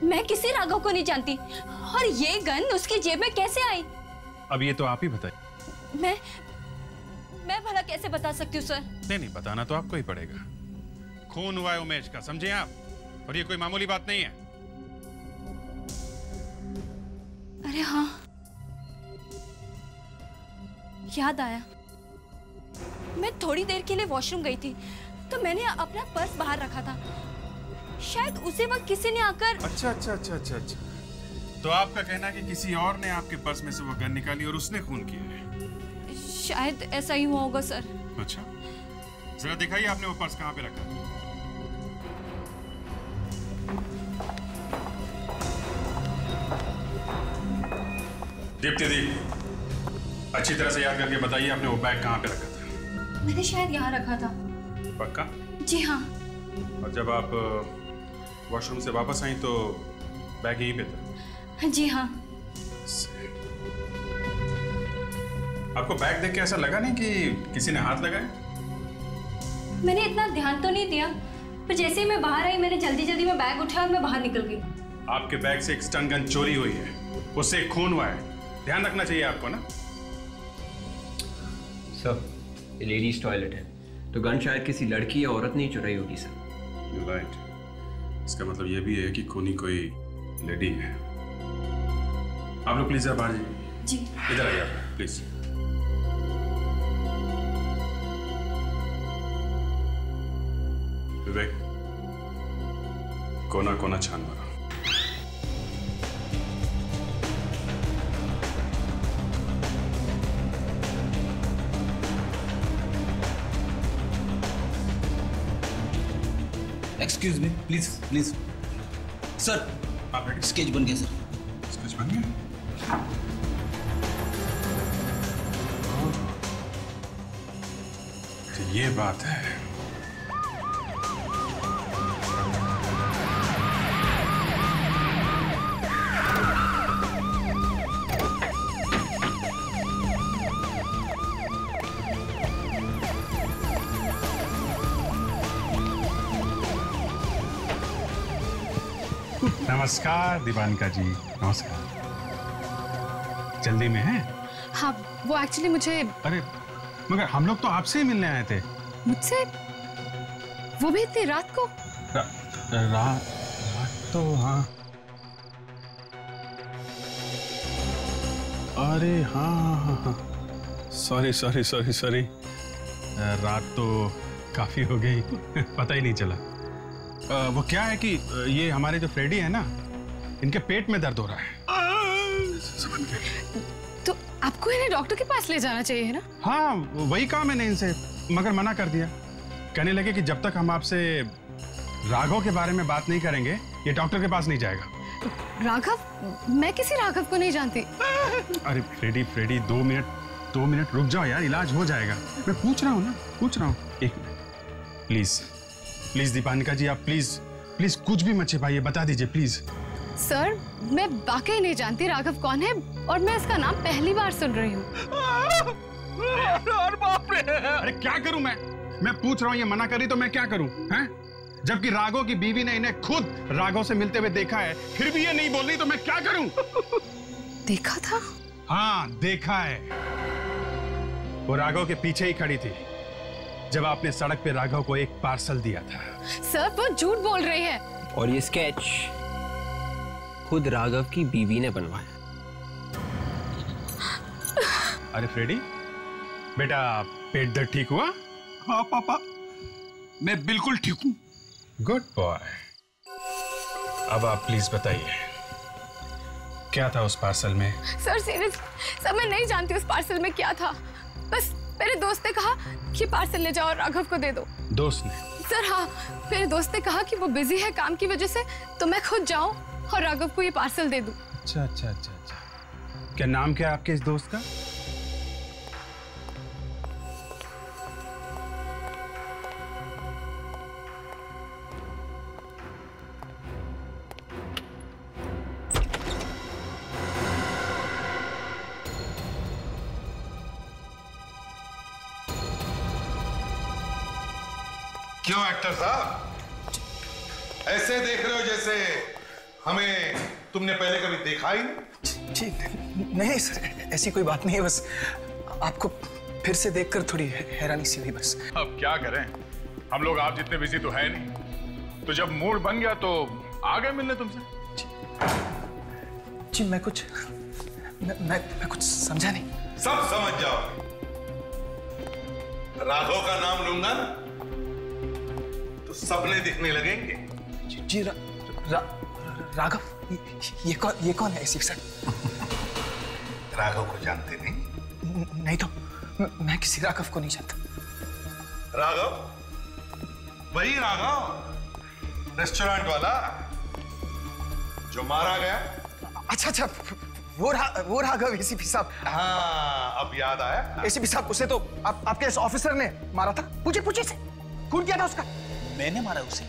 मैं किसी राघव को नहीं जानती, और ये गन उसकी जेब में कैसे आई? अब ये तो आप ही बताइए। मैं भला कैसे बता सकती हूँ सर? नहीं, बताना तो आपको ही पड़ेगा। खून हुआ है उमेश का, समझे आप? और ये कोई मामूली बात नहीं है। अरे हाँ, याद आया। मैं थोड़ी देर के लिए वॉशरूम गई थी, तो मैंने अपना पर्स बाहर रखा था। शायद उसी वक्त किसी ने आकर। अच्छा। तो आपका कहना है कि किसी और ने आपके पर्स में से वो गन निकाली और उसने खून किया है? शायद ऐसा ही हुआ होगा सर। अच्छा, जरा दिखाइए आपने वो पर्स कहाँ पे रखा? दीप्ति दी, अच्छी तरह से याद करके बताइए आपने वो बैग कहाँ पे रखा था? मैंने शायद यहाँ रखा था। पक्का? जी हाँ। और जब आप वॉशरूम से वापस आई तो बैग यहीं पे था? जी हाँ। आपको बैग देख के ऐसा लगा नहीं कि किसी ने हाथ लगाया? मैंने इतना ध्यान तो नहीं दिया, पर जैसे ही मैं बाहर आई मैंने जल्दी में बैग उठाया और मैं बाहर निकल गई। आपके बैग से एक स्टन गन चोरी हुई है, उससे एक खून हुआ है, ध्यान रखना चाहिए आपको ना। सर, ये लेडीज टॉयलेट है, तो गन शायद किसी लड़की या औरत ने चुराई होगी सर। राइट, इसका मतलब ये भी है कि खूनी कोई लेडी है। आप लोग प्लीज बाहर जाइए। जी। इधर आइए आप प्लीज। विवेक, कोना कोना छान मारो। Excuse me, please sir. आप रेडी? स्केच बन गया सर। स्केच बन गया? तो ये बात है। नमस्कार दीवानिका जी, नमस्कार। जल्दी में हैं? हाँ, वो एक्चुअली मुझे। अरे मगर हम लोग तो आपसे ही मिलने आए थे। मुझसे? वो भी इतनी रात को? रात तो हाँ। अरे हाँ, सॉरी। रात तो काफी हो गई, पता ही नहीं चला। वो क्या है कि ये हमारे जो फ्रेडी है ना, इनके पेट में दर्द हो रहा है। तो आपको इन्हें डॉक्टर के पास ले जाना चाहिए ना? हाँ, वही कहा मैंने इनसे, मगर मना कर दिया। कहने लगे कि जब तक हम आपसे राघव के बारे में बात नहीं करेंगे, ये डॉक्टर के पास नहीं जाएगा। राघव? मैं किसी राघव को नहीं जानती। अरे फ्रेडी 2 मिनट रुक जाओ यार, इलाज हो जाएगा। मैं पूछ रहा हूँ। एक मिनट प्लीज दीपानिका जी, आप प्लीज कुछ भी मत छिपाइए, बता दीजिए प्लीज। सर, मैं वाकई नहीं जानती राघव कौन है, और मैं इसका नाम पहली बार सुन रही हूँ। अरे क्या करूं मैं पूछ रहा हूँ, ये मना करी तो मैं क्या करूं? हैं? जबकि राघव की बीवी ने इन्हें खुद राघव से मिलते हुए देखा है, फिर भी ये नहीं बोल रही, तो मैं क्या करूं? देखा था? हाँ, देखा है। वो राघव के पीछे ही खड़ी थी जब आपने सड़क पे राघव को एक पार्सल दिया था। सर, वो झूठ बोल रही है। और ये स्केच खुद राघव की बीवी ने बनवाया। अरे फ्रेडी, बेटा पेट दर्द ठीक हुआ? हाँ पापा, मैं बिल्कुल ठीक हूँ। Good boy. अब आप प्लीज बताइए, क्या था उस पार्सल में? सर सीरियस, सर मैं नहीं जानती उस पार्सल में क्या था। बस मेरे दोस्त ने कहा कि पार्सल ले जाओ और राघव को दे दो। दोस्त ने? सर हाँ, मेरे दोस्त ने कहा कि वो बिजी है काम की वजह से, तो मैं खुद जाऊं और राघव को ये पार्सल दे दूं। अच्छा अच्छा अच्छा अच्छा, क्या नाम क्या है आपके इस दोस्त का? क्यों एक्टर साहब ऐसे देख रहे हो जैसे हमें तुमने पहले कभी देखा ही नहीं? जी नहीं सर, ऐसी कोई बात नहीं है, बस आपको फिर से देखकर थोड़ी हैरानी सी हुई बस। अब क्या करें, हम लोग आप जितने बिजी तो है नहीं, तो जब मूड बन गया तो आ गए मिलने तुमसे। जी मैं कुछ समझा नहीं। सब समझ जाओ। राघव का नाम लूंगा ना तो सपने दिखने लगेंगे। जी राघव, ये कौन है एसीपी सर? राघव को जानते नहीं? नहीं तो मैं किसी राघव को नहीं जानता। राघव, वही राघव रेस्टोरेंट वाला जो मारा गया। अच्छा, वो राघव एसीपी साहब। हाँ, अब याद आया। एसीपी साहब, उसे तो आपके इस ऑफिसर ने मारा था। पूछे से खून किया था उसका। मैंने मारा उसे?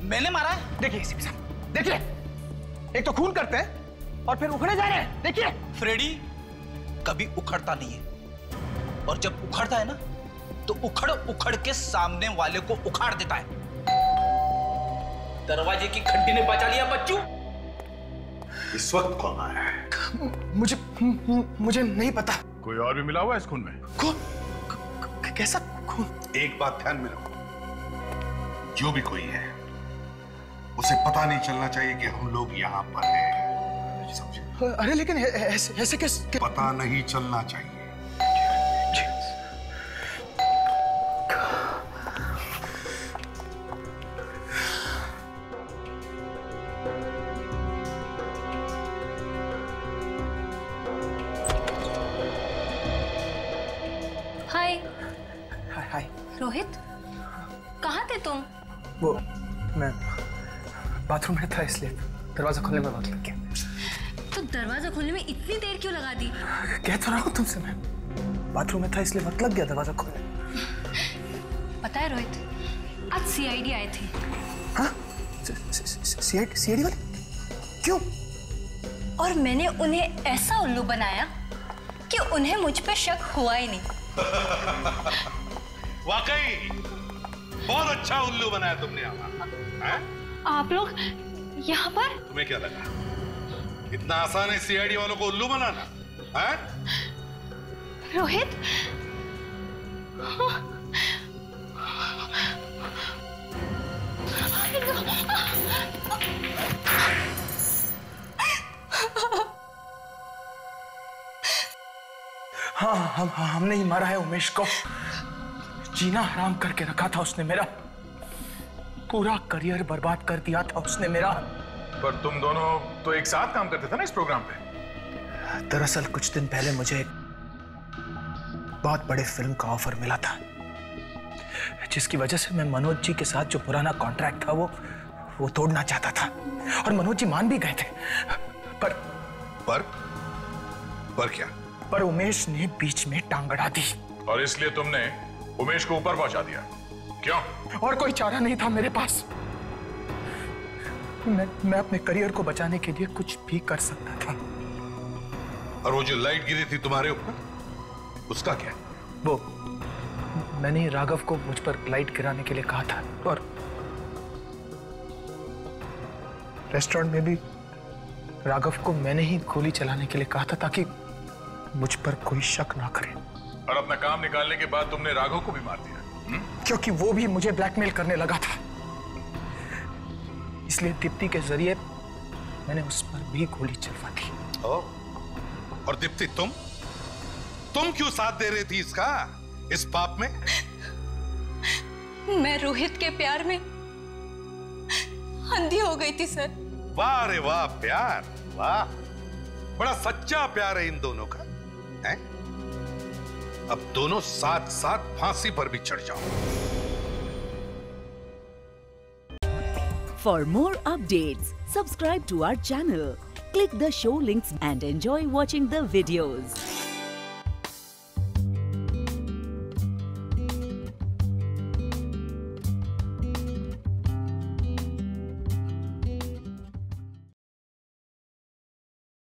मैंने मारा है? देखिए एसीपी साहब, देखिए, एक तो खून करते हैं और फिर उखड़े जा रहे हैं। देखिए फ्रेडी कभी उखड़ता नहीं है, और जब उखड़ता है ना तो उखड़ के सामने वाले को उखाड़ देता है। दरवाजे की घंटी ने बचा लिया बच्चू। इस वक्त कौन आया है? मुझे नहीं पता। कोई और भी मिला हुआ है इस खून में? खून? कैसा खून? एक बात ध्यान में रखो, जो भी कोई है उसे पता नहीं चलना चाहिए कि हम लोग यहाँ पर हैं। समझे? अरे लेकिन ऐसे कैसे? पता नहीं चलना चाहिए। हाय रोहित, कहाँ थे तुम? वो मैं बाथरूम में था, इसलिए दरवाजा खोलने में वक्त लग गया। तो दरवाजा खोलने में इतनी देर क्यों लगा दी? कह तो रहा हूँ तुमसे, मैं बाथरूम में था इसलिए वक्त लग गया दरवाजा खोलने। पता है रोहित, आज सीआईडी आए थे। हाँ? सीआईडी वाले? क्यों? और मैंने उन्हें ऐसा उल्लू बनाया कि उन्हें मुझ पे शक हुआ ही नहीं। वाकई बहुत अच्छा उल्लू बनाया तुमने यहाँ। आप लोग यहाँ पर? तुम्हें क्या लगा इतना आसान है सीआईडी वालों को उल्लू बनाना? है? रोहित, हाँ, हमने ही मारा है उमेश को। जीना हराम करके रखा था उसने मेरा, पूरा करियर बर्बाद कर दिया था उसने मेरा। पर तुम दोनों तो एक साथ काम करते थे ना इस प्रोग्राम पे? दरअसल कुछ दिन पहले मुझे एक बहुत बड़े फिल्म का ऑफर मिला था, जिसकी वजह से मैं मनोज जी के साथ जो पुराना कॉन्ट्रैक्ट था वो तोड़ना चाहता था, और मनोज जी मान भी गए थे। पर क्या? पर उमेश ने बीच में टांग अड़ा दी। और इसलिए तुमने उमेश को ऊपर पहुंचा दिया? क्यों? और कोई चारा नहीं था मेरे पास। मैं अपने करियर को बचाने के लिए कुछ भी कर सकता था। और वो जो लाइट गिरी थी तुम्हारे ऊपर, उसका क्या? वो मैंने राघव को मुझ पर लाइट गिराने के लिए कहा था, और रेस्टोरेंट में भी राघव को मैंने ही गोली चलाने के लिए कहा था, ताकि मुझ पर कोई शक ना करे। और अपना काम निकालने के बाद तुमने राघव को भी मार दिया? क्योंकि वो भी मुझे ब्लैकमेल करने लगा था, इसलिए दीप्ति के जरिए मैंने उस पर भी गोली चलवा दी। और दीप्ति, तुम क्यों साथ दे रही थी इस पाप में? मैं रोहित के प्यार में अंधी हो गई थी सर। वाह रे वाह, प्यार, वाह, बड़ा सच्चा प्यार है इन दोनों का, है? अब दोनों साथ साथ फांसी पर भी चढ़ जाओ। For more updates, subscribe to our channel, click the show links and enjoy watching the videos.